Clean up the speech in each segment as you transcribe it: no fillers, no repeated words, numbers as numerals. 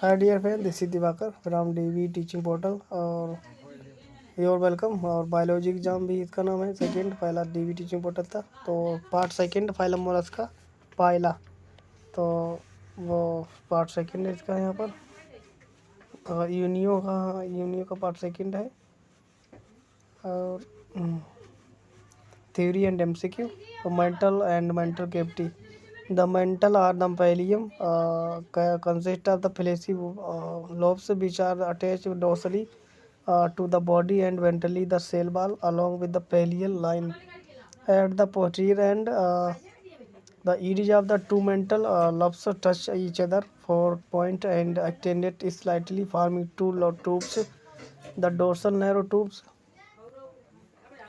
Hi dear friend, this is Divakar from DV teaching portal और your welcome. और biology exam भी इसका नाम है सेकंड। पहला डीवी टीचिंग पोर्टल था, तो पार्ट सेकंड फाइलम मोलस्का पाइला, तो वो पार्ट सेकंड है इसका यहाँ पर। यूनियो का पार्ट सेकंड है। और theory and MCQ, mantle cavity. The mental or the pallium consists of the flexible lobes which are attached dorsally to the body and ventrally the cell wall along with the pallial line. At the posterior end, the edges of the two mental lobes touch each other for point and extended slightly, forming two tubes, the dorsal narrow tubes.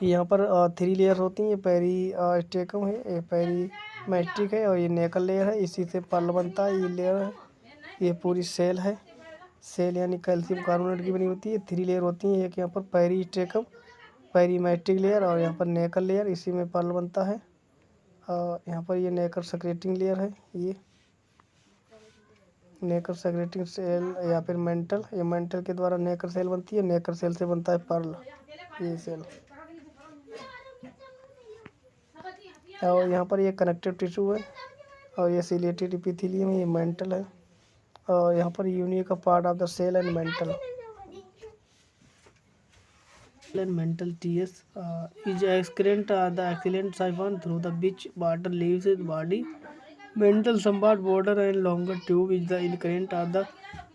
यहाँ पर 3 layer होती हैं। ये peri स्टेकम है, ये peri mastic है और ये नेकल लेयर है। इसी से पर्ल बनता है। ये लेयर है, ये पूरी सेल है। सेल यानी कैल्शियम कार्बोनेट की बनी होती है। 3 लेयर होती हैं। एक यहाँ पर पेरी स्टेकम, पेरी मैस्टिक लेयर और यहाँ पर नेकल लेयर, इसी में पर्ल बनता है। यहाँ पर ये नेकर सेक्रेटिंग लेयर है। ये नेकर सेक्रेटिंग सेल या फिर मेंटल, ये मेंटल के द्वारा नेकर सेल बनती है। नेकर सेल से बनता है पर्ल, ये सेल। और यहाँ पर ये कनेक्टिव टिश्यू है और ये सिलेटेड एपिथेलियम, ये मेंटल है। और यहाँ पर unique part of the cell and mantle TS is excrement the excellent siphon through the which water leaves its body. Mental somewhat broader and longer tube is the increment of the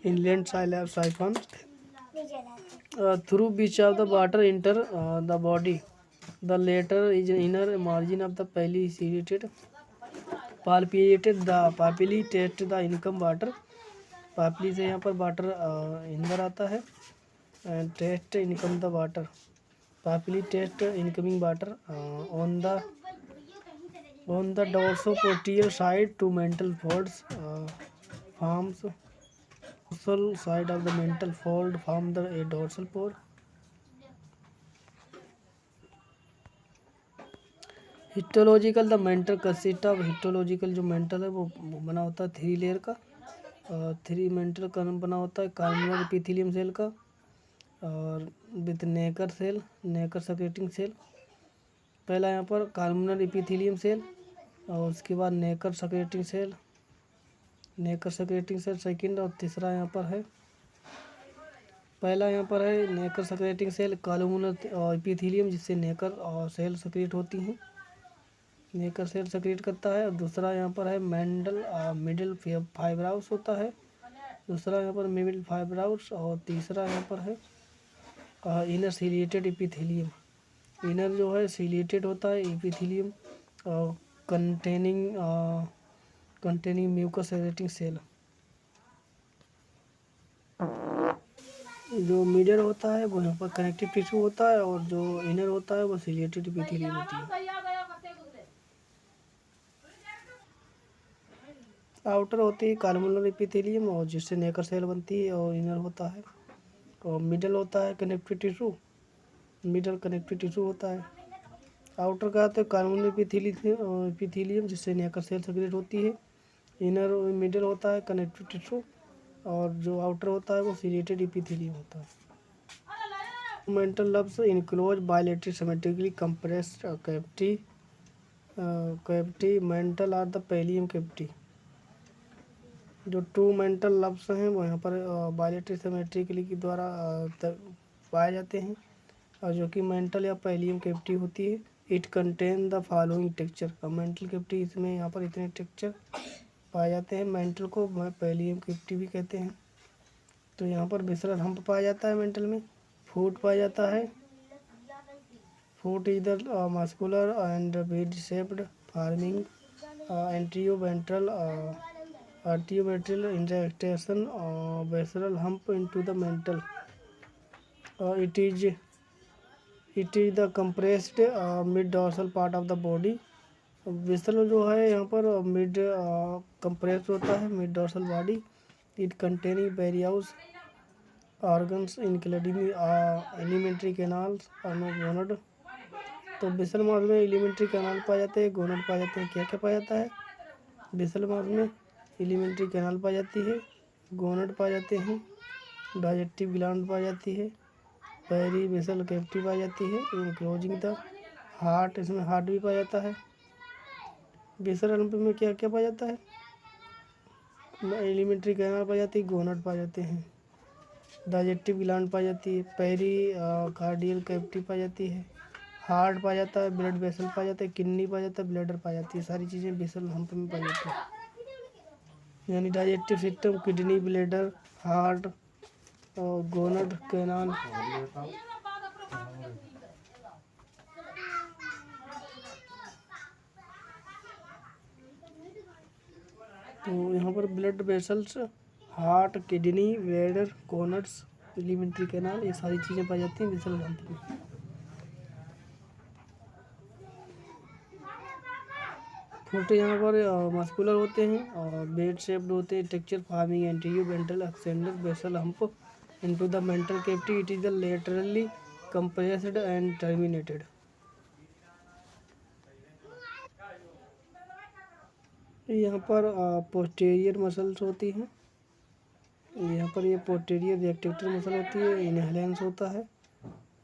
inland siphon through which of the water enter the body. The latter is inner margin of the palliated the papillae test the income water. पापली से यहाँ पर water अंदर आता है। Test income the water, पापली test incoming water on the dorsopposterior side to mental folds forms dorsal side of the mental fold form the a dorsal pore. Histological the mental consist of, histological जो mental है वो बना होता है 3 layer का। 3 mental का बना होता है कार्बोनल एपिथेलियम सेल का और विथ नेकर सेल, नेकर सेक्रेटिंग सेल। पहला यहाँ पर कार्बोनल एपिथेलियम सेल और उसके बाद नेकर सेक्रेटिंग सेल, नेकर सेक्रेटिंग सेल सेकंड। और तीसरा यहाँ पर है, पहला यहाँ पर है नेकर सेक्रेटिंग सेल कार्बोनल एपिथेलियम, जिससे नेकर और सेल सेक्रेट होती हैं, नेकर सेल सेक्रेट करता है। और दूसरा यहाँ पर है मिडिल फाइब्राउस होता है, दूसरा यहाँ पर मिडिल फाइब्राउस। और तीसरा यहाँ पर है इनर सिलिएटेड एपिथेलियम। इनर जो है सिलिएटेड होता है epithelium containing mucus secreting cell. जो मिडल होता है वो यहाँ पर कनेक्टिव टिश्यू होता है और जो इनर होता है वो सिलिएटेड एपिथेलियम होती है। आउटर होती है कार्बोनल एपिथेलियम और जिससे नेकर सेल बनती है, और इनर होता है और मिडल होता है connective tissue, middle connective tissue होता है। आउटर का तो कार्बोनल एपिथेलियम जिससे नेकर सेल सेक्रेट होती है। इनर मिडल होता है कनेक्टिव टिश्यू और जो आउटर होता है वो सिलिएटेड एपिथेलियम होता है। Mantle lobes enclose bilaterally symmetrically compressed cavity mantle or the pallium cavity. जो 2 मेंटल लब्स हैं वो यहाँ पर बायलेटरी सिमेट्रिकली के द्वारा पाए जाते हैं और जो कि मेंटल या पैलियम कैविटी होती है। It contain the following texture, mantle cavity, इसमें यहाँ पर इतने टेक्सचर पाए जाते हैं। मेंटल को पैलियम कैविटी भी कहते हैं। तो यहाँ पर विसरल हम्प पाया जाता है मेंटल में। फूट पाया जाता है, फूट इधर muscular and bead shaped forming anteroventral arterioventricular injection visceral hump into the mental. It is the compressed mid dorsal part of the body. Visceral जो है यहाँ पर मिड कंप्रेस होता है mid dorsal body. It containing various organs including alimentary canals और gonad. तो visceral मार्ग में एलिमेंट्री कैनाल पाए जाते हैं, गोनड पाए जाते हैं। क्या क्या पाया जाता है विसरल मार्ग में? एलिमेंट्री कैनाल पाई जाती है, गोनड पाए जाते हैं, डाइजेस्टिव ग्लैंड पाई जाती है, पेरी बेसल कैविटी पाई जाती है, क्लोजिंग द हार्ट, इसमें हार्ट भी पाया जाता है। बेसल हम्प में क्या क्या पाया जाता है? एलिमेंट्री कैनाल पाई जाती है, गोनड पाए जाते हैं, डाइजेस्टिव ग्लैंड पाई जाती है, पेरी कार्डियल कैविटी पाई जाती है, हार्ट पाया जाता है, ब्लड वेसल पाया जाता है, किडनी पाया जाता है, ब्लैडर पाई जाती है। सारी चीज़ें बेसल हम्प में पाई जाती है। यानी digestive system, kidney, bladder, heart और गोनड कैनाल। तो यहाँ पर blood vessels, heart, kidney, bladder, gonads, alimentary canal, ये सारी चीज़ें पाई जाती हैं बेसल हम्प में। फुट यहाँ पर मस्कुलर होते हैं और बेड शेप्ड होते हैं, texture forming anterior ventral extender basal hump into the mantle cavity, it is the laterally compressed and terminated. यहाँ पर पोस्टीरियर मसल्स होती हैं, यहाँ पर ये पोस्टीरियर रेक्टेटर मसल होती है, इनहेलेंस होता है,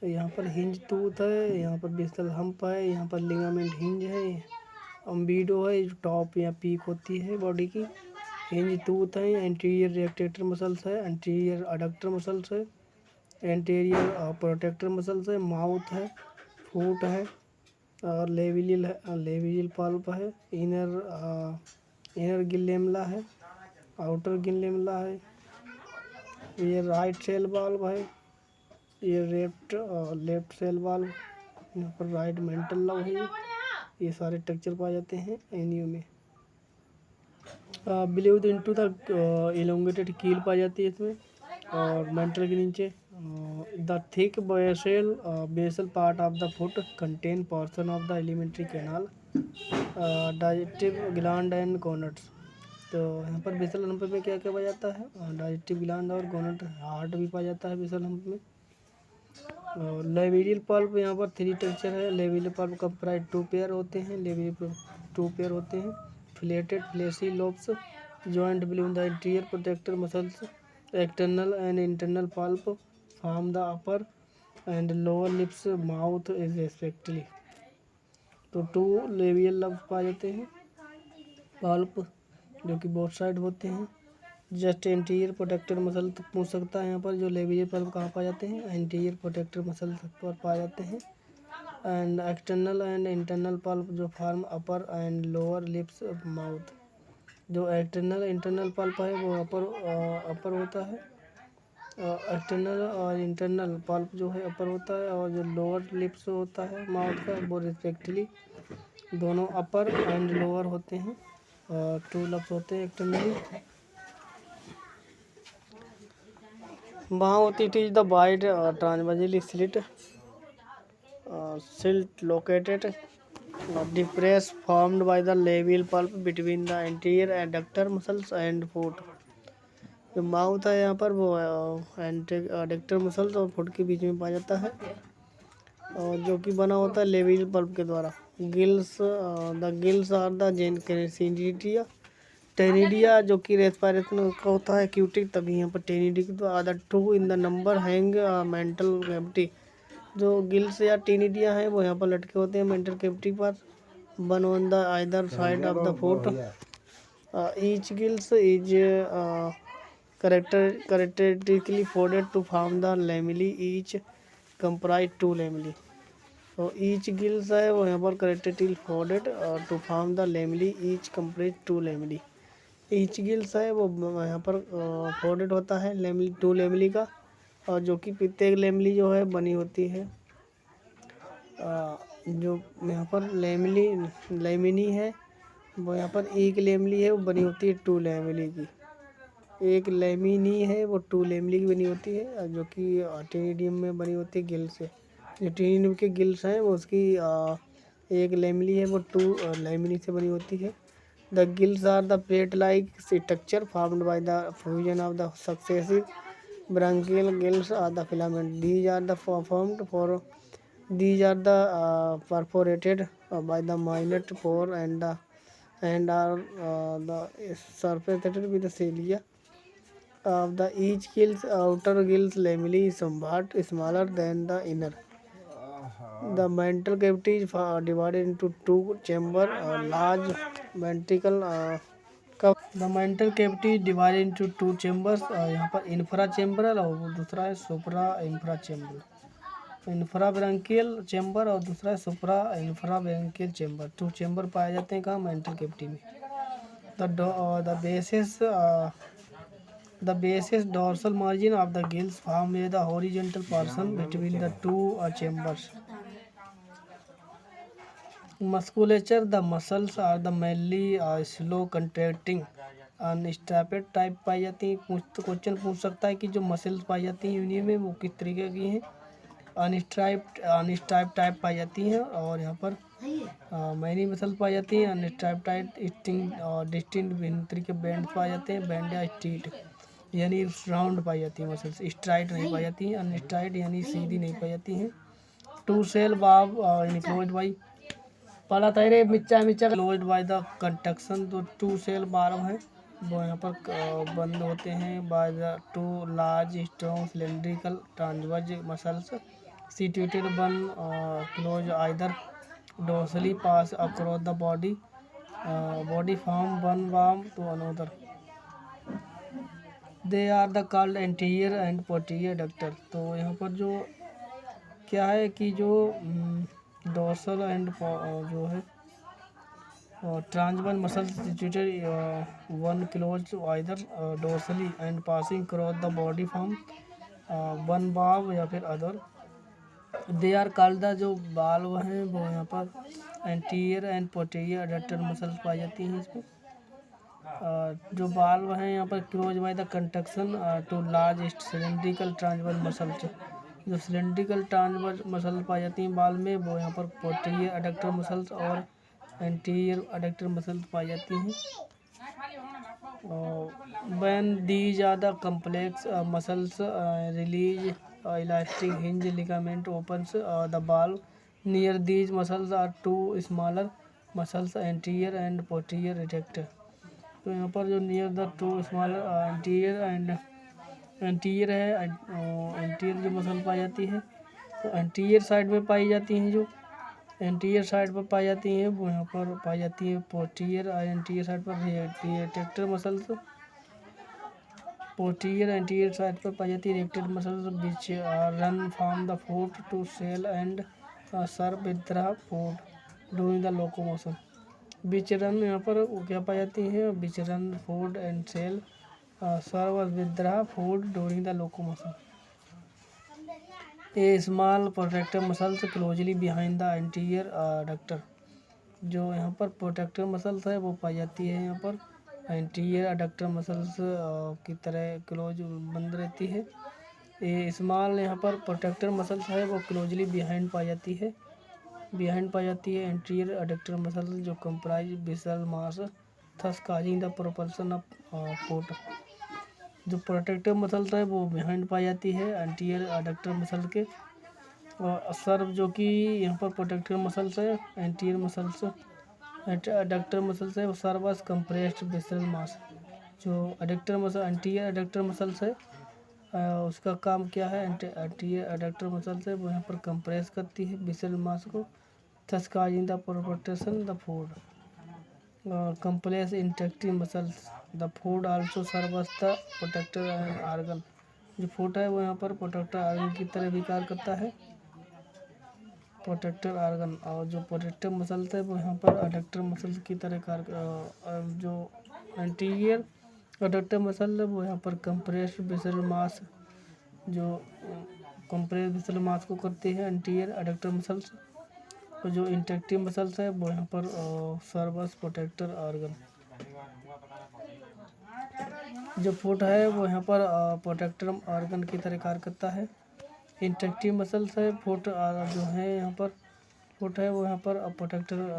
यहाँ पर हिंज टूथ है, यहाँ पर बेसल हम्प है, यहाँ पर लिगामेंट हिंज है, अम्बीडो है जो टॉप या पीक होती है बॉडी की, हिंज टूथ है, एंटीरियर रेक्टेटर मसल्स है, एंटीरियर अडक्टर मसल्स है, एंटीरियर प्रोटेक्टर मसल्स है, माउथ है, फूट है और लेवियल पल्प है, इनर गिल्लेमला है, आउटर गिल्लेमला है, ये राइट सेल वाल्व है, ये लेफ्ट सेल वाल्व, यहाँ पर राइट मेंटल लव है। ये सारे टेक्सचर पाए जाते हैं एनियो में। बिलीव इनटू द इलोंगेटेड कील पाई जाती है इसमें, और मेंटल के नीचे the thick basal part of the foot contain portion of the alimentary canal, digestive gland and gonads. तो यहाँ पर बेसल हम्प में क्या क्या पाया जाता है? डाइजेस्टिव ग्लैंड और गोनड, हार्ट भी पाया जाता है बेसल हम्प में। और लेविडियल पल्प, यहाँ पर 3 टेक्सचर है। लेविडियल पल्प कंप्राइज 2 पेयर होते हैं, लेविडियल 2 पेयर होते हैं। Filleted fleshy lobes joint between the interior protector muscles, external and internal palp form the upper and lower lips mouth is respectively. तो 2 लेवियल लब्स पाए जाते हैं, पल्प जो कि बोथ साइड होते हैं। जस्ट एंटीरियर प्रोटेक्टर मसल तक पूछ सकता है यहाँ पर, जो लेवियल पल्प कहाँ पाए जाते हैं? एंटीरियर प्रोटेक्टर मसल पर पाए जाते हैं। And external and internal palp जो form upper and lower lips mouth. जो एक्सटर्नल इंटरनल पल्प है वो अपर होता है, एक्सटर्नल और इंटरनल पल्प जो है अपर होता है, और जो लोअर लिप्स होता है माउथ का वो रिस्पेक्टिवली दोनों अपर एंड लोअर होते हैं, और 2 लब्स होते हैं externally. Mouth, it is the wide transversal slit located depress formed by the labial pulp between the anterior adductor muscles and foot। जो माउथ है यहाँ पर वो एडक्टर मसल्स और फुट के बीच में पाया जाता है, और जो कि बना होता है लेवियल पल्प के द्वारा। Gills, the gills are the जेनकेसिडिया टेनिडिया जो कि रेस्पिरेशन का होता है क्यूटिक, तभी यहाँ पर टेनिडिया तो other 2 in the number hang mental cavity. जो गिल्स या टेनिडिया है वो यहाँ पर लटके होते हैं मेंटल कैविटी पर, one on the either side of the foot. Each gills is characteristically folded to form the lamella, each comprise 2 lamella। तो ईच गिल्स है वो यहाँ पर करेक्टेटिल folded to form the lamellae, each complete 2 lamellae. Each gills है वो यहाँ पर फोल्डेड होता है लेमली 2 लेमली का, और जो कि प्रत्येक लेमली जो है बनी होती है जो यहाँ पर लेमिनी है वो यहाँ पर एक लेमली है वो बनी होती है 2 लेमली की। एक लेमिनी है वो 2 लेमली की बनी होती है, जो कि टेनिडियम में बनी होती है गिल्स से। जो टेनिडियम के गिल्स हैं वो उसकी एक लेमली है वो 2 लेमिनी से बनी होती है। The gills are the plate like structure formed by the fusion of the successive branchial gills are the filament. These are the formed for these are the perforated by the minute pore and are the surface with the cilia of the each gills outer gills lamella is somewhat smaller than the inner. The mental cavity is divided into two chamber, large ventricle the mental cavity is divided into two chambers, यहाँ पर infra chamber और दूसरा है supra infra chamber. Infra branchial chamber और दूसरा है supra infra branchial chamber. Two chamber पाए जाते हैं कहाँ? मेंटल कैविटी में. The basis dorsal margin of the gills form the horizontal portion between the two chambers. Musculature the muscles are the mainly slow contracting unstriped type पाई जाती हैं. Question पूछ सकता है कि जो मसल्स पाई जाती हैं यूनियन में वो किस तरीके की हैं. अनस्ट्राइप टाइप पाई जाती हैं और यहाँ पर मैनी मसल पाई जाती हैं. अनस्ट्राइप टाइप डिस्टिंक्ट भिन्न तरीके बैंड पाए जाते हैं. बैंड या स्ट्रीट यानी राउंड पाई जाती है मसल्स. स्ट्राइट नहीं पाई जाती हैं. अनस्ट्राइट यानी सीधी नहीं पाई जाती हैं. टू सेल बाब क्लोज्ड बाई पढ़ा था रे मिच्चा क्लोज्ड बाय द कंडक्शन. तो टू सेल बार्ब हैं वो यहाँ पर बंद होते हैं by the two large strong cylindrical transverse muscles situated one close either dorsally pass across the body form one arm to another. They are the called anterior and posterior adductor. तो यहाँ पर जो क्या है कि जो डोर्सल एंड जो है transverse muscle situated one close either dorsally and passing across the body form one valve या फिर other. They are called the जो बाल्व हैं वो यहाँ पर anterior and posterior adductor muscles पाई जाती हैं इसमें. जो बाल्व हैं यहाँ पर close by the conduction two large cylindrical transverse muscles. जो सिलेंड्रिकल ट्रांसवर्स मसल पाई जाती हैं बाल में वो यहाँ पर पोस्टीरियर अडक्टर मसल्स और एंटीरियर अडक्टर मसल्स पाई जाती हैं. when these are the complex muscles release elastic hinge ligament opens the valve. Near these muscles are two smaller muscles anterior and posterior retractor. तो यहाँ पर जो near the two smaller anterior है anterior जो muscle पाई जाती है तो एंटीरियर साइड में पाई जाती हैं. जो एंटीरियर साइड पर पाई जाती हैं वो यहाँ पर पाई जाती है पोस्टीरियर और एंटीरियर साइड पर retractor muscles. Posterior anterior side पर पाई जाती है retracted muscles which run from the foot to shell and serve with the food during the locomotion. Which run यहाँ पर वो क्या पाई जाती है which run food and shell serve with the food during the locomotion. A small protractor muscles closely behind the anterior adductor. जो यहाँ पर प्रोट्रैक्टर मसल्स है वो पाई जाती है यहाँ पर एंटीरियर अडक्टर मसल्स की तरह क्लोज बंद रहती है. ए स्मॉल यहाँ पर प्रोट्रैक्टर मसल्स है वो क्लोजली बिहाइंड पाई जाती है एंटीरियर अडक्टर मसल्स जो comprise visceral mass thus causing the propulsion of foot. जो प्रोटेक्टिव मसल्स है वो बिहाइंड पाई जाती है एंटीरियर अडक्टर मसल के. और सर्व जो कि यहाँ पर प्रोटेक्टिव मसल्स है एंटीरियर मसल्स अडक्टर मसल्स है वो सर्वस कंप्रेस्ड विसरल मास. जो adductor muscle anterior adductor muscles है उसका काम क्या है एंटीरियर अडक्टर मसल्स है वो यहाँ पर कंप्रेस करती है विसरल मास को thus causing the protrusion the food. Complex intestinal muscles the food also serve as the protector organ. जो फूड है वो यहाँ पर प्रोटेक्टर आर्गन की तरह भी कार्य करता है प्रोटेक्टर आर्गन. और जो प्रोटेक्टिव मसल्स है वो यहाँ पर अडक्टर मसल्स की तरह कार्य. जो एंटीरियर अडक्टर मसल है वो यहाँ पर कंप्रेस्ड विसरल मास जो कंप्रेस विसरल मास को करती है एंटीरियर अडक्टर मसल्स. तो जो इंटेक्टिव मसल्स है वो यहाँ पर सर्वस प्रोटेक्टर ऑर्गन. जो फुट है वो यहाँ पर प्रोटेक्टर ऑर्गन की तरह कार्य करता है. इंटेक्टिव मसल्स है फुट जो है यहाँ पर फुट है वो यहाँ पर प्रोटेक्टर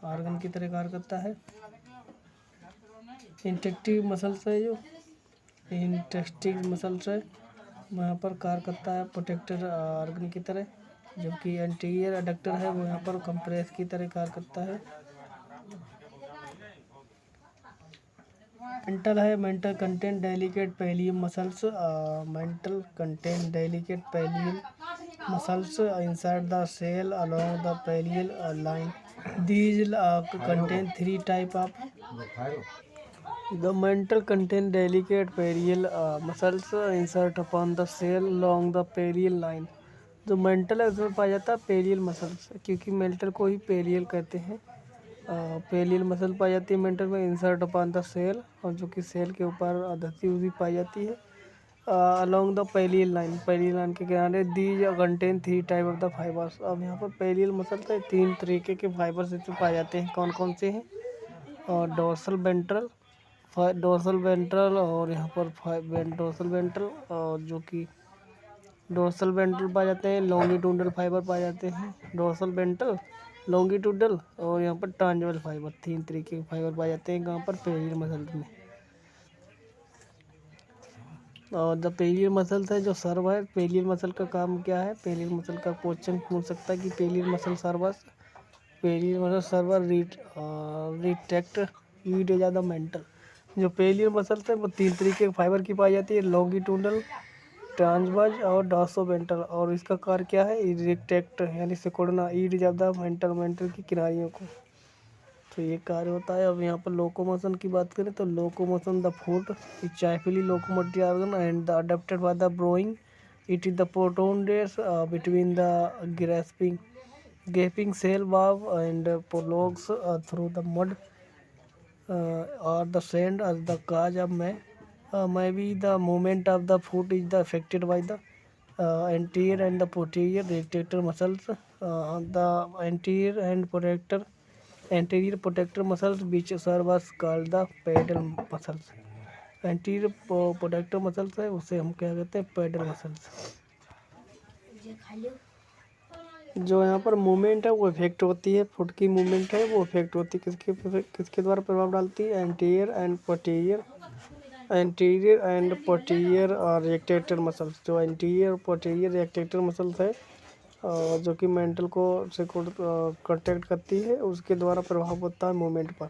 ऑर्गन की तरह कार्य करता है. इंटेक्टिव मसल्स है जो इंटेक्टिव मसल्स है वो यहाँ पर कार्य करता है प्रोटेक्टर ऑर्गन की तरह. जबकि एंटीरियर अडक्टर है वो यहाँ पर कंप्रेस की तरह कार्य करता है. मेंटल है, mental content delicate pallium muscles, mental content delicate pallium muscles inside the cell along the pallial line. These contain three type of. The mental contain delicate pallial muscles insert upon the cell along the pallial line. जो mental है उसमें पाया जाता है Periyar muscles, क्योंकि mental को ही पेरियल कहते हैं। पेरियल मसल पाई जाती है मेंटल में, इंसर्ट अपॉन द सेल, और जो कि सेल के ऊपर धसी हुई पाई जाती है अलोंग द पेरियल लाइन के किनारे। These contain three type of the fibres. अब यहाँ पर पेरियल मसल से तीन तरीके के फाइबर्स इसमें पाए जाते हैं। कौन कौन से हैं? और डोर्सल वेंट्रल और यहाँ पर डोर्सल वेंट्रल, और जो कि डोर्सल वेंट्रल पाए जाते हैं। लॉन्गिट्यूडल फाइबर पाए जाते हैं, डोर्सल वेंट्रल, लॉन्गिट्यूडल और यहाँ पर ट्रांजवल फाइबर। तीन तरीके के फाइबर पाए जाते हैं कहाँ पर? पेरियल मसल में। और द पेरियल मसल्स है जो सर्व है। पेरियल मसल का काम क्या है? पेरियल मसल का क्वेश्चन पूछ सकता है कि pallial muscle serves, pallial muscle server retract यूड ज़्यादा मेंटल। जो पेरियल मसल्स है वो तीन तरीके के फाइबर की पाई जाती है, लॉन्गिट्यूडल, ट्रांसवर्स और डॉर्सोवेंट्रल। और इसका कार्य क्या है? रिट्रैक्ट यानी सिकुड़ना, ईड ज़्यादा मेंटल की किनारियों को, तो ये कार्य होता है। अब यहाँ पर लोकोमोशन की बात करें तो locomotion the foot is chiefly locomotive organ and the adapted by the burrowing. It is the प्रोटोन्डेस between the gaping cell valve and prologues through the mud or the sand as the cause of maybe the movement of the foot is the affected by the anterior and the posterior retractor muscles. The anterior protector muscles which serve as called the pedal muscles. Anterior protector muscles है उसे हम क्या कहते हैं? Pedal muscles. जो यहाँ पर movement है वो इफेक्ट होती है, फुट की मूवमेंट है वो इफेक्ट होती है किसके द्वारा प्रभाव डालती है? Anterior and posterior retractor muscles. जो एंटीरियर पोस्टीरियर रेक्टेटर मसल्स है जो कि मेंटल को से कॉन्टेक्ट करती है, उसके द्वारा प्रभाव होता है मूवमेंट पर।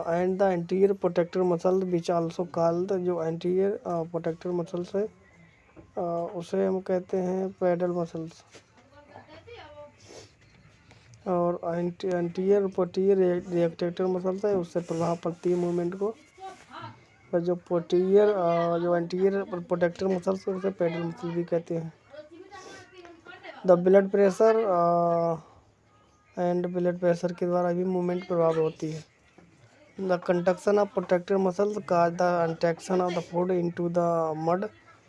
And the anterior protector muscle which also called, जो एंटीरियर प्रोटेक्टर मसल्स है उसे हम कहते हैं पैडल मसल्स। और एंटीरियर पोस्टीरियर रेक्टेटर मसल्स है उससे प्रभाव पड़ती है मूवमेंट को। और जो एंटीरियर प्रोटेक्टर मसल्स है उसे पैडल मसल भी कहते हैं। The blood pressure and blood pressure के द्वारा भी मूवमेंट प्रभाव होती है। The conduction of protector muscles cause the attraction of the food into the mud.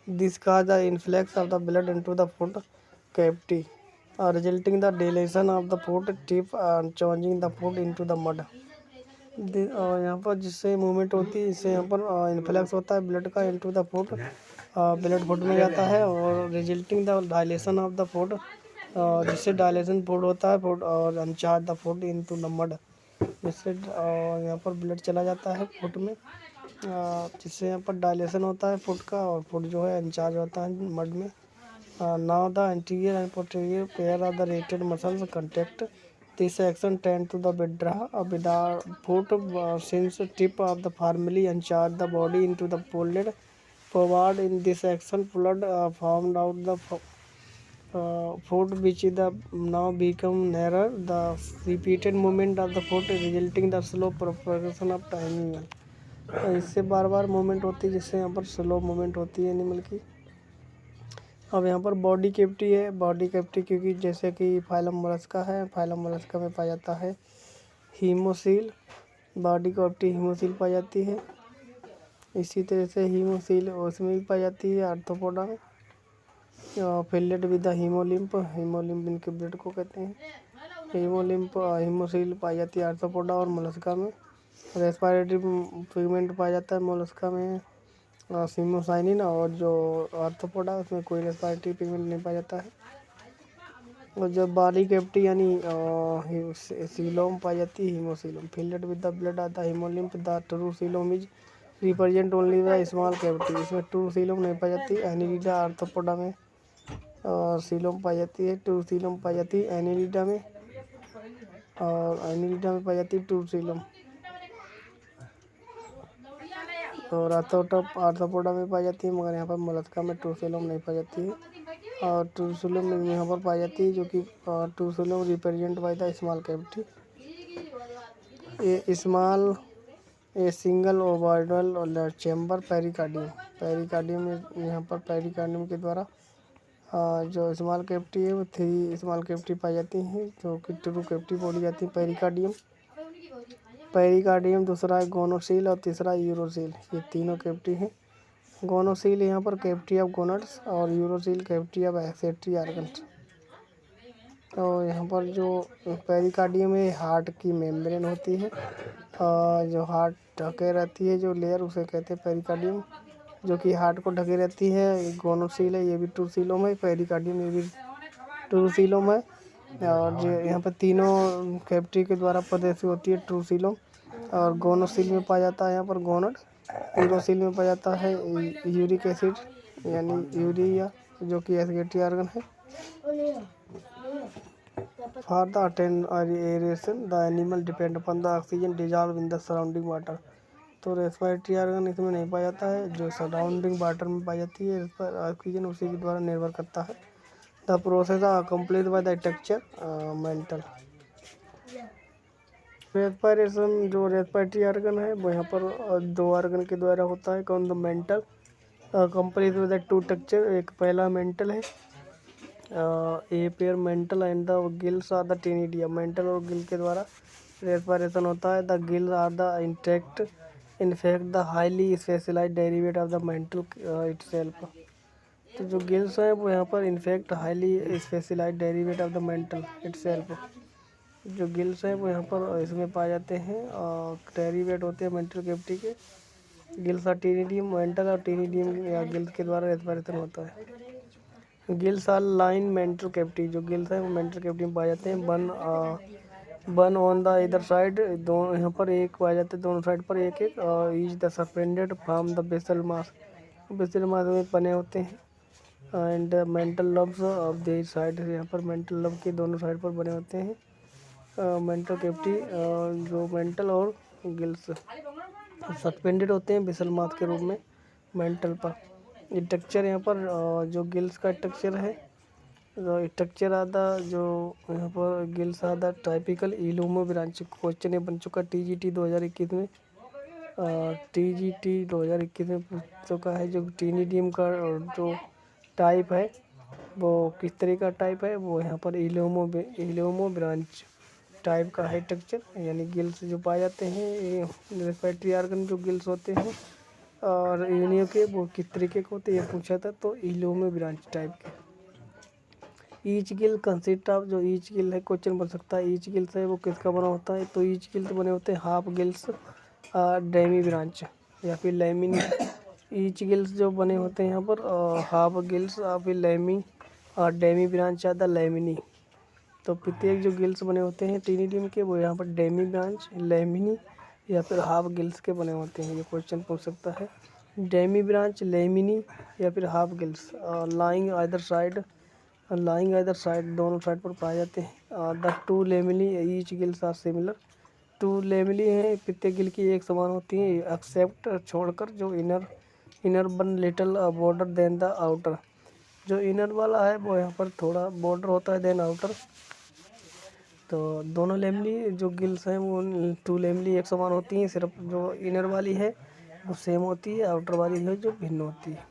This cause the influx of the blood into the food cavity resulting the dilation of the food tip and changing the food into the mud. यहाँ पर जिससे movement होती है इससे यहाँ पर influx होता है ब्लड का into the food, blood food में जाता है, और resulting the dilation of the food, जिससे डायलेशन फूड होता है फूड, और अनचार्ज the food into the mud, जिससे यहाँ पर ब्लड चला जाता है फूड में, जिससे यहाँ पर डायलेशन होता है फूड का, और फूड जो है अनचार्ज होता है मड में। Now the anterior and posterior pair of the rated muscles contact. This action tend to the withdraw with the foot since tip of the firmly uncharge the body into the folded forward. In this action, fluid formed out the foot which is the now become narrower. The repeated movement of the foot resulting the slow progression of animal. इससे बार बार movement होती है जिससे यहाँ पर slow movement होती है animal की। अब यहाँ पर बॉडी कैविटी है। बॉडी कैविटी क्योंकि जैसे कि फाइलम मोलस्का है, फाइलम मोलस्का में पाया जाता है हीमोसील। बॉडी कैविटी हीमोसील पाई जाती है। इसी तरह से हीमोसील उसमें भी पाई जाती है आर्थ्रोपोडा में। Fillet with the haemolymph, haemolymph इनके ब्लड को कहते हैं। हीमोसील पाई जाती है आर्थ्रोपोडा और मोलस्का में। रेस्पिरेटरी पिगमेंट पाया जाता है मोलस्का में सीमोसाइनिन, और जो आर्थ्रोपोडा उसमें कोई रेस्पिरेटरी पिगमेंट नहीं पाया जाता है। और जो बॉडी कैविटी यानी सीलोम पाई जाती है haemocoel. Filled with the blood of the haemolymph the true coelom is represent only the small cavity. इसमें ट्रू सीलोम नहीं पाई जाती। एनिलिडा आर्थ्रोपोडा में सीलोम पाई जाती है, ट्रू सीलोम पाई जाती है एनिलिडा में, और एनिलिडा में पाई जाती है ट्रू सीलोम। और आर्थ्रोपोडा में पाई जाती है, मगर यहाँ पर मोलस्का में ट्रूसिलम नहीं पाई जाती है। और ट्रूसिलम यहाँ पर पाई जाती है, जो कि true coelom represent by the small cavity. A small a single ओवर्नल चैम्बर पेरिकार्डियम यहाँ पर पेरिकार्डियम के द्वारा जो स्मॉल कैविटी है वो 3 स्मॉल कैविटी पाई जाती हैं, जो कि ट्रू कैविटी बोली जाती है। पेरिकार्डियम दूसरा है गोनोसील और तीसरा यूरोसील, ये तीनों कैविटी हैं। गोनोसील यहाँ पर कैविटी ऑफ गोनड्स और यूरोसील कैविटी ऑफ एक्सेटरी ऑर्गन्स। तो यहाँ पर जो पेरिकार्डियम में हार्ट की मेम्ब्रेन होती है, जो हार्ट ढके रहती है जो लेयर, उसे कहते हैं पेरिकार्डियम, जो कि हार्ट को ढके रहती है। गोनोसील है, ये भी ट्रूसिलोम है। पेरिकार्डियम ये भी ट्रूसिलोम है। और जो यहाँ पर तीनों कैविटी के द्वारा प्रदर्शित होती है ट्रूसिलोम। और गोनोसील में पाया जाता है यहाँ पर गोनड। यूरोसील में पाया जाता है यूरिक एसिड यानी यूरिया, जो कि एक्सेक्रेटरी ऑर्गन है। For the aeration, the animal depend upon the oxygen dissolved in the surrounding water। तो रेस्पिरेटरी ऑर्गन इसमें नहीं पाया जाता है, जो सराउंडिंग वाटर में पाई जाती है। ऑक्सीजन उसी के द्वारा निर्भर करता है। The process complete by the structure mental. Respiration जो रेस्पिरेटरी ऑर्गन है वो यहाँ पर 2 ऑर्गन के द्वारा होता है। कौन? The mantle complete with the 2 structure. एक पहला मेंटल है, a pair mantle and the gills are the ctenidia. Mantle और गिल के द्वारा रेस्पिरेशन होता है। The gills are the intact in fact the highly specialised derivate of the mantle itself. तो जो गिल्स हैं वो यहाँ पर in fact highly specialised derivate of the mantle itself. जो गिल्स हैं वो यहाँ पर इसमें पाए जाते हैं, डेरिवेट होते हैं मेंटल कैविटी के। गिल्स और टीनिडियम, मेंटल और टीनिडियम या गिल्स के द्वारा रेस्पिरेशन होता है। Gills are line mantle cavity, जो गिल्स हैं वो मेंटल कैविटी में पाए जाते हैं। वन ऑन द इधर साइड, दोनों यहाँ पर एक पाए जाते हैं, दोनों साइड पर एक एक। Each the suspended from the basal mass में बने होते हैं। And mantle lobes of the side, यहाँ पर मेंटल लब के दोनों साइड पर बने होते हैं। मेंटल कैविटी जो मेंटल और गिल्स सस्पेंडेड होते हैं बेसल मास के रूप में मेंटल पर। स्ट्रक्चर यहाँ पर जो गिल्स का स्ट्रक्चर है, स्ट्रक्चर आधा जो यहाँ पर गिल्स आधा टाइपिकल इलूमो ब्रांच। क्वेश्चन ये बन चुका TGT 2021 में। TGT 2021 में पूछ चुका है। जो टीनिडियम का जो टाइप है वो किस तरह का टाइप है, वो यहाँ पर इलूमो ब्रांच टाइप का है स्ट्रक्चर, यानी गिल्स जो पाए जाते हैं रेस्पिरेटरी ऑर्गन जो गिल्स होते हैं और यूनियो के, वो किस तरीके के होते हैं ये पूछा था। तो इलूमो ब्रांच टाइप के। ईच गिल कंसिस्ट ऑफ, जो ईच गिल है क्वेश्चन बन सकता है। ईच गिल्स है वो किसका बना होता है, तो ईच गिल तो बने होते हैं हाफ गिल्स डेमी ब्रांच या फिर लैमिनी। ईच गिल्स जो बने होते हैं यहाँ पर हाफ गिल्स या फिर लैमी और डेमी ब्रांच या द लैमिनी। तो प्रत्येक जो गिल्स बने होते हैं टीनिडियम के, वो यहाँ पर डेमी ब्रांच, लैमिनी या फिर हाफ गिल्स के बने होते हैं। ये क्वेश्चन पूछ सकता है। डेमी ब्रांच, लैमिनी या फिर half gills lying either side दोनों साइड पर पाए जाते हैं। The 2 laminae each gills are similar. 2 laminae है, प्रत्येक गिल की एक समान होती है एक्सेप्ट छोड़कर जो inner one little border then the outer. जो इनर वाला है वो यहाँ पर थोड़ा बॉर्डर होता है देन आउटर। तो दोनों लेमली जो गिल्स हैं वो 2 लेमली एक समान होती हैं, सिर्फ जो इनर वाली है वो सेम होती है, आउटर वाली है जो भिन्न होती है।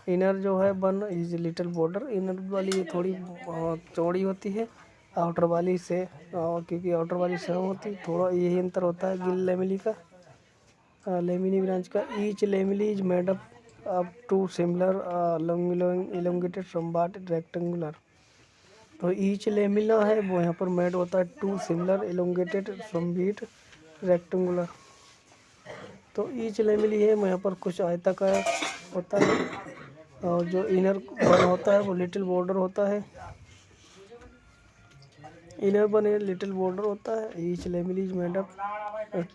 इनर जो है one is little border, inner वाली थोड़ी चौड़ी होती है आउटर वाली से, क्योंकि आउटर वाली सेम होती है, थोड़ा यही अंतर होता है गिल लेमिली का लेमिनी ब्रांच का। Each lamellae is made up of 2 similar elongated समवाट rectangular. तो ईच लेमिना है वो यहाँ पर मेड होता है 2 सिमिलर इलोंगेटेड समवीट रेक्टेंगुलर। तो ईच लेमिली है वो यहाँ पर कुछ आयताकार होता है, और जो इनर वन होता है वो लिटिल बॉर्डर होता है। इनर वन लिटिल बॉर्डर होता है। Each lamellae is made up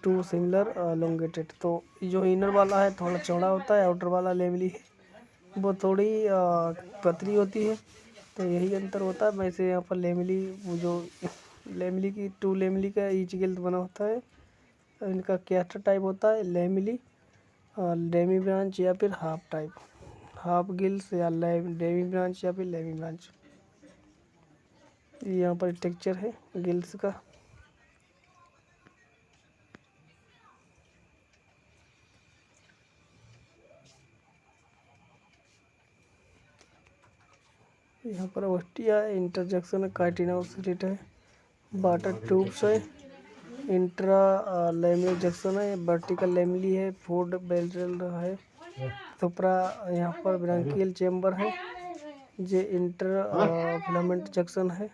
2 similar elongated. तो जो इनर वाला है थोड़ा चौड़ा होता है, आउटर वाला लेमिली है वो थोड़ी पतली होती है। तो यही अंतर होता है। वैसे यहाँ पर लेमिली वो जो लेमिली की 2 लेमिली का ईच गिल्स बना होता है। इनका क्या टाइप होता है लेमिली डेमी ब्रांच या फिर हाफ टाइप, हाफ गिल्स या डेमी ब्रांच या फिर लेमी ब्रांच। यहाँ पर टेक्सचर है गिल्स का। यहाँ पर ओस्टिया इंटरजेक्शन है, काइटिनोसाइट है, वाटर ट्यूब्स है, इंट्रा लेमिनल जंक्शन है, वर्टिकल लेमिली है, फूड बेल्ट्रल है, सुप्रा यहाँ पर ब्रांकियल चेम्बर है, जे इंटर फिलामेंट जंक्शन है,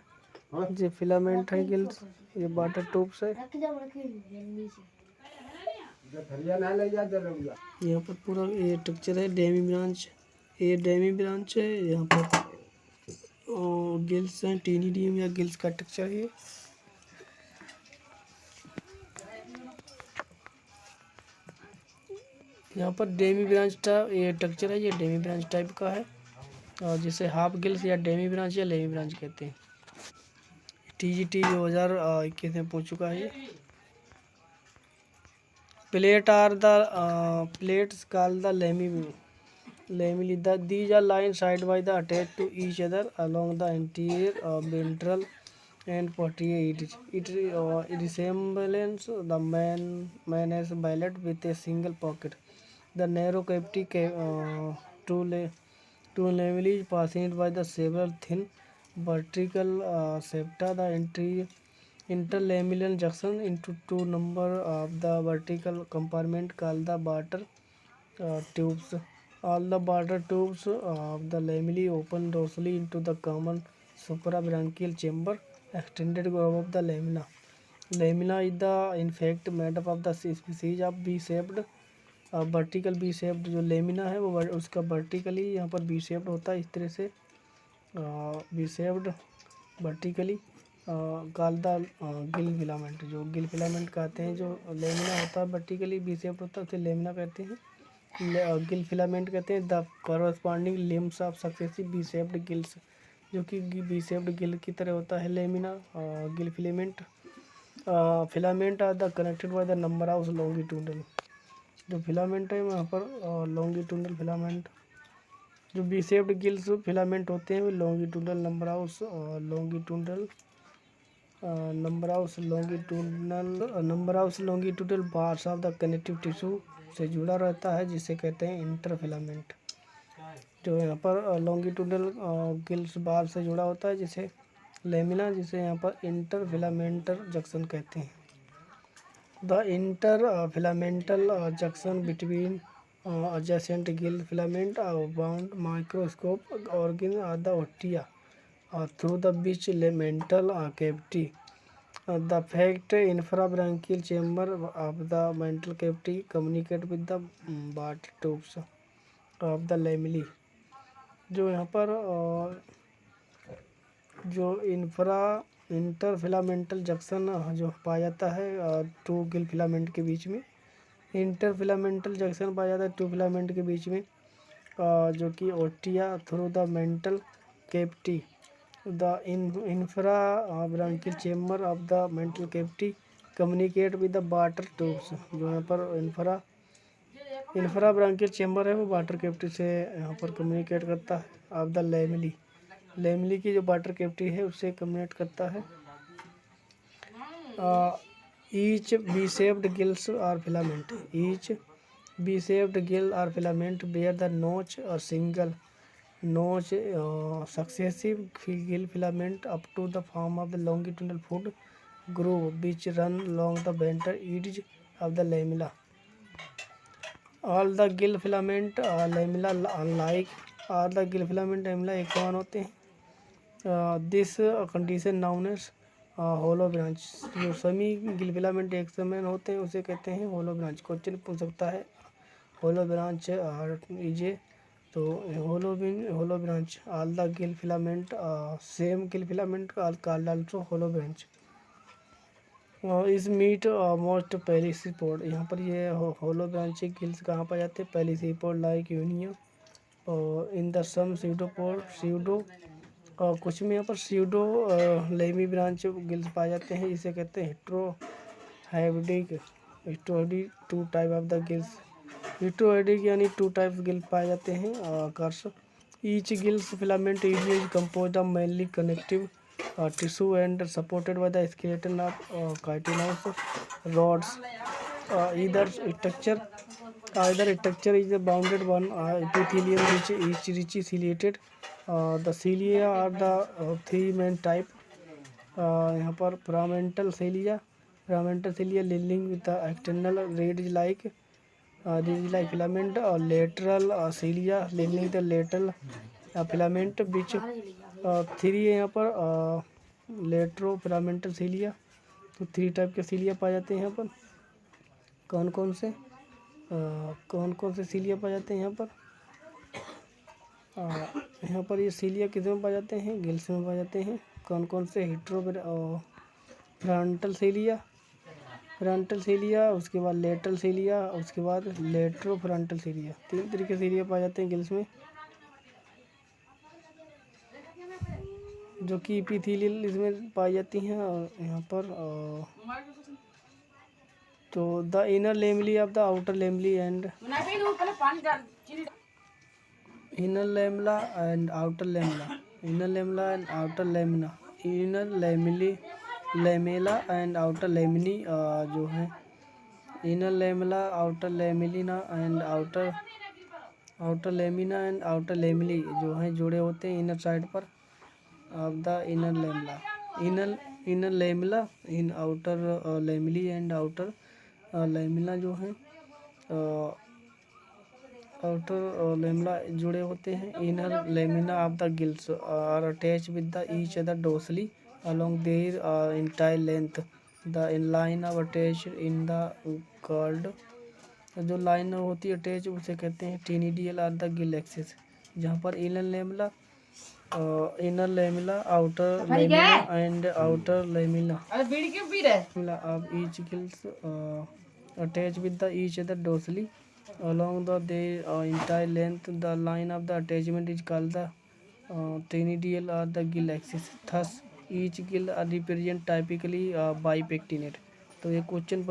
जे फिलामेंट है गिल्स, ये वाटर ट्यूब्स है। यहाँ पर पूरा ये टेक्सचर है डेमी ब्रांच, ये डेमी ब्रांच है। यहाँ पर गिल्स हैं, टीनिडियम या गिल्स का टेक्सचर है। यहाँ पर डेमी ब्रांच टाइप ये टेक्सचर है, ये डेमी ब्रांच टाइप का है, और जिसे हाफ गिल्स या डेमी ब्रांच या लेमी ब्रांच कहते हैं। TGT 2021 में पहुंच चुका है ये। Plate are the plates called the lamella. These are lined side by the attached to each other along the anterior ventral and posterior edge. It resembles the man's palate with a single pocket. The narrow cavity two lamellae passing by the several thin vertical septa. The interlamellar junction into two number of the vertical compartment called the barter tubes. All the barter tubes of the lamellae open dorsally into the common suprabranchial chamber extended above the lamina. Lamina is in fact made up of the species of B-shaped vertical B shaped जो lamina है वो उसका vertically यहाँ पर B shaped होता है, इस तरह से B shaped vertically called the gill filament. जो गिल फिलामेंट कहते हैं, जो लेमिना होता है वर्टिकली बी शेप्ड होता है उसे लेमिना कहते हैं, गिल फिलामेंट कहते हैं। The corresponding limbs of successive B shaped gills, जो कि बी शेप्ड गिल की तरह होता है lamina gill filament. Filament are the connected by the number of longitudinal, जो फिलामेंट है वहाँ पर लॉन्गिट्यूडल फिलामेंट। जो बी शेप्ड गिल्स फिलामेंट होते हैं वो longitudinal number of longitudinal parts of the connective tissue से जुड़ा रहता है, जिसे कहते हैं इंटर फिलामेंट। जो यहाँ पर लॉन्गिट्यूडल गिल्स बार से जुड़ा होता है, जिसे लेमिना, जिसे यहाँ पर इंटर फिलामेंटर जंक्शन कहते हैं। The interfilamental junction between adjacent gill filament bound microscope organ are the ostia through the which mental cavity. The fact infrabranchial chamber of the mental cavity communicate with the barter tubes of the lamellae. जो यहाँ पर जो inter filamental junction जो पाया जाता है to Gill filament के बीच में, इंटर फिलामेंटल जंक्शन पाया जाता है टू फिलामेंट के बीच में, जो कि ostia through the mantle cavity the infra branchial chamber of the mantle cavity communicate with the water tubes. जो यहाँ पर इंफ्रा ब्रांकियल चेम्बर है वो वाटर कैविटी से यहाँ पर कम्युनिकेट करता है। ऑफ द लेमिली की जो वाटर कैविटी है उससे कम्युनिकेट करता है। Each B-shaped gills or filament. Each B-shaped gill or filament bear the notch or single notch successive gill filament up to the form of the longitudinal foot groove which run along the ventral edge of the lamella. All the gill filament lamella unlike all the gill filament lamella एक समान होते हैं। This condition known as holobranch. जो सभी Gill filament एक समान होते हैं उसे कहते हैं होलो ब्रांच। क्वेश्चन पूछ सकता है होलो ब्रांच इज ए, तो holobranch all the gill filament same gill filament called also holobranch. Is meet most pelecypod, यहाँ पर ये होलो ब्रांच गिल्स कहाँ पाए जाते हैं? पेलिसिपोड लाइक यूनियन और इन द सम सीडो और कुछ में यहाँ पर सीडो लेमी ब्रांच गिल्स पाए जाते हैं, जिसे कहते हैं heterorhabdic two type of the gills. Heterorhabdic यानी 2 टाइप्स गिल्स पाए जाते हैं कर्स। Each gills filament is composed of mainly connective tissue and supported by the skeleton of chitinous rods. Either structure is a bounded one epithelium which is richly ciliated. The cilia are the three main type. यहाँ पर filamental cilia linked with the external ridge-like filament, or lateral cilia linked with the lateral filament which three है यहाँ पर लेट्रो filamental cilia। तो 3 type के cilia पाए जाते हैं यहाँ पर। कौन कौन से cilia पाए जाते हैं यहाँ पर? यहाँ पर ये cilia किस में पाए जाते हैं? गिल्स में पाए जाते हैं। कौन से? फ्रंटल cilia, उसके बाद लेटरल cilia, उसके बाद लेट्रो फ्रंटल cilia। 3 तरीके cilia पाए जाते हैं गिल्स में, जो कि इपीथेलियल इसमें पाई जाती हैं। और यहाँ पर तो the inner lamellae of the outer lamellae and inner lamella and outer lamella and outer laminae जो है inner lamella, outer lamellae and outer lamina and outer lamellae जो है जुड़े होते हैं इनर साइड पर of the inner lamella in outer lamellae and outer lamina जो है आउटर लेमिना जुड़े होते हैं। Inner lamina of the gills are attach with the each other dorsally along their entire length. The line of attach in the called जो line होती है attach उसे कहते हैं टेनिडियल और द गिल एक्सिस। जहाँ पर inner lamella outer lamina and outer lamina of each gills attach with the each other dorsally along their entire length. The line of the attachment is called the tenidial or the gill axis. Thus each gill represent typically bipectinate। तो ये question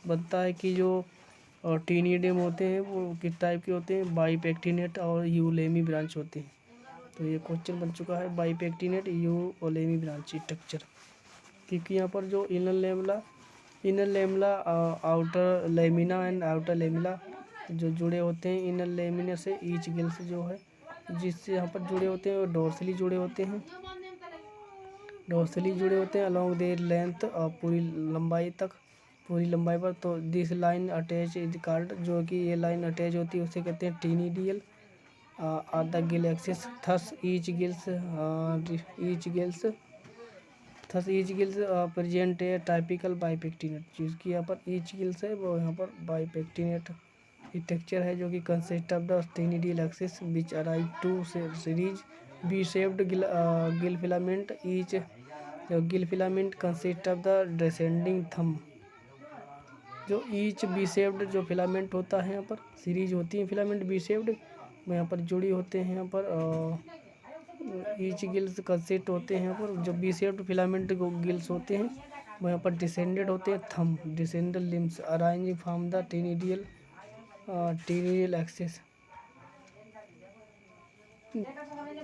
बनता है कि जो टीनिडियम होते हैं वो किस टाइप के होते हैं? बाइपेक्टिनेट और यूलेमी ब्रांच होते हैं। तो ये क्वेश्चन बन चुका है बाइपेक्टिनेट यूलेमी ब्रांच स्ट्रक्चर। क्योंकि यहाँ पर जो inner lamella outer lamina and outer lamella जो जुड़े होते हैं इनर लेमिना से ईच गिल्स जो है जिससे यहाँ पर जुड़े होते हैं वो डोर्सली जुड़े होते हैं अलॉन्ग देयर लेंथ पूरी लंबाई पर। तो this line attach is called जो कि ये लाइन अटैच होती है उसे कहते हैं ctenidial are the gill axis. Thus each gills present a typical bipectinate. जिसकी यहाँ पर ईच गिल्स है वो यहाँ पर बाइपेक्टिनेट स्ट्रक्चर है जो कि consist of the ctenidial axis which arise two series V shaped gill filament. Each gill filament consist of the descending thumb. जो ईच बी शेप्ड जो फिलामेंट होता है यहाँ पर सीरीज होती है फिलामेंट बी शेप्ड वो यहाँ पर जुड़ी होते हैं। यहाँ पर ईच गिल्स कंसिस्ट होते हैं यहाँ पर जो बी शेप्ड फिलामेंट गिल्स होते हैं वो यहाँ पर डिसेंडेड होते हैं thumb descending limbs arising from the ctenidial axis.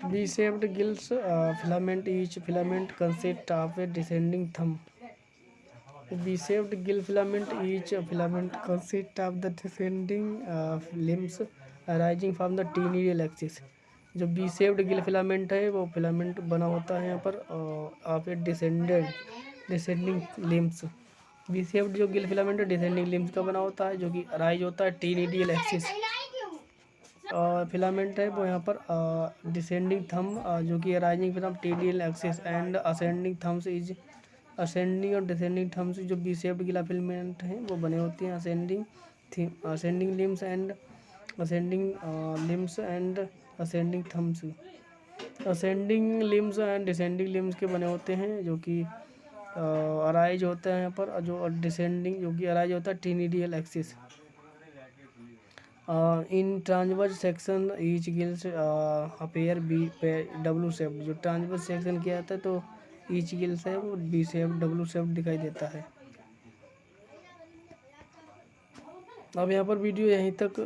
V shaped gills filament each filament consists of a descending thumb. B-shaped gill filament each filament consists of the descending limbs arising from the tenidial axis। जो B shaped gill filament है वो filament बना होता है यहाँ पर of a descending limbs. B shaped जो gill filament है डिसेंडिंग लिम्स का बना होता है जो कि अराइज होता है टेनिडियल एक्सिस। फिलामेंट है वो यहाँ पर डिसेंडिंग थंब जो कि arising from ctenidial axis and ascending thumbs is ascending और डिसेंडिंग थम्स जो बी शेप्ड गिला फिलामेंट हैं वो बने होते हैं ascending limbs and ascending thumbs. Ascending limbs and descending limbs के बने होते हैं जो कि अराइज होता है यहाँ पर जो डिसेंडिंग जो कि अराइज होता है ctenidial axis. In transverse section each gills appear be W shaped. जो ट्रांसवर्स सेक्शन किया जाता है तो ईच गिल्स है वो बी शेप डब्ल्यू शेप दिखाई देता है। अब यहाँ पर वीडियो यहीं तक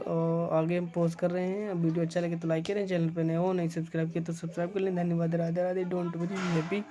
आगे हम पोस्ट कर रहे हैं। अब वीडियो अच्छा लगे तो लाइक करें, चैनल पर नए हो नहीं सब्सक्राइब किया तो सब्सक्राइब कर लें। धन्यवाद। Radhe Radhe. Don't very happy.